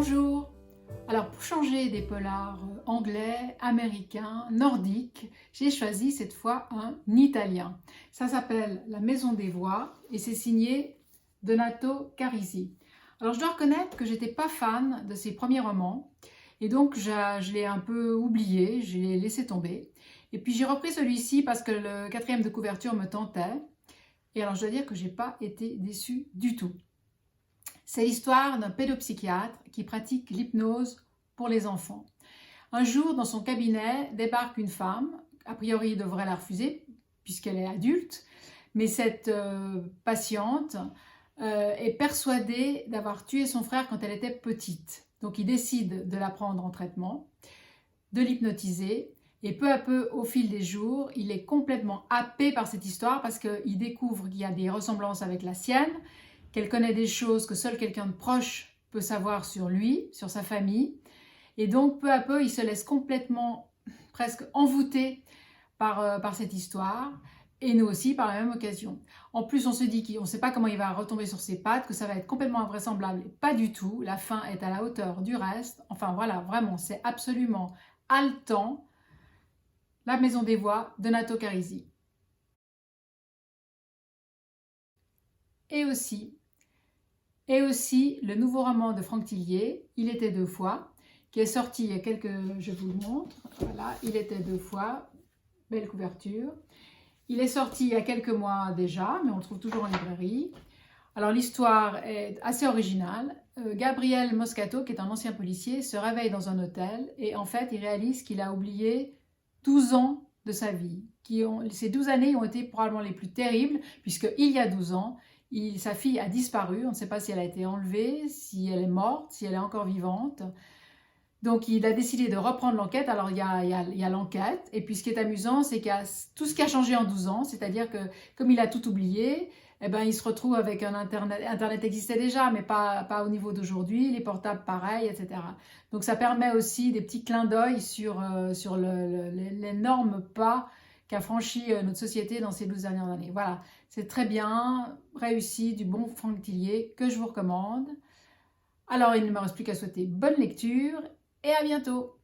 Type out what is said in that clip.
Bonjour! Alors pour changer des polars anglais, américains, nordiques, j'ai choisi cette fois un italien. Ça s'appelle La Maison des Voix et c'est signé Donato Carisi. Alors je dois reconnaître que j'étais pas fan de ses premiers romans et donc je l'ai un peu oublié, je l'ai laissé tomber. Et puis j'ai repris celui-ci parce que le quatrième de couverture me tentait. Et alors je dois dire que j'ai pas été déçue du tout. C'est l'histoire d'un pédopsychiatre qui pratique l'hypnose pour les enfants. Un jour, dans son cabinet, débarque une femme. A priori, il devrait la refuser puisqu'elle est adulte. Mais cette patiente est persuadée d'avoir tué son frère quand elle était petite. Donc, il décide de la prendre en traitement, de l'hypnotiser. Et peu à peu, au fil des jours, il est complètement happé par cette histoire parce qu'il découvre qu'il y a des ressemblances avec la sienne, qu'elle connaît des choses que seul quelqu'un de proche peut savoir sur lui, sur sa famille. Et donc, peu à peu, il se laisse complètement, presque envoûter par cette histoire. Et nous aussi, par la même occasion. En plus, on se dit qu'on ne sait pas comment il va retomber sur ses pattes, que ça va être complètement invraisemblable. Et pas du tout. La fin est à la hauteur du reste. Enfin, voilà, vraiment, c'est absolument haletant. La Maison des Voix, Donato Carisi. Et aussi le nouveau roman de Franck Tillier, Il était deux fois, qui est sorti il y a quelques... Je vous le montre. Voilà, Il était deux fois. Belle couverture. Il est sorti il y a quelques mois déjà, mais on le trouve toujours en librairie. Alors l'histoire est assez originale. Gabriel Moscato, qui est un ancien policier, se réveille dans un hôtel et en fait il réalise qu'il a oublié 12 ans de sa vie. Ces 12 années ont été probablement les plus terribles, puisqu'il y a 12 ans, sa fille a disparu. On ne sait pas si elle a été enlevée, si elle est morte, si elle est encore vivante. Donc il a décidé de reprendre l'enquête. Alors il y a l'enquête, et puis ce qui est amusant, c'est qu'il y a tout ce qui a changé en 12 ans, c'est-à-dire que comme il a tout oublié, eh ben, il se retrouve avec un Internet. Internet existait déjà, mais pas au niveau d'aujourd'hui, les portables pareil, etc. Donc ça permet aussi des petits clins d'œil sur l'énorme pas qu'a franchi notre société dans ces 12 dernières années. Voilà, c'est très bien, réussi, du bon Franck Tillier, que je vous recommande. Alors il ne me reste plus qu'à souhaiter bonne lecture, et à bientôt!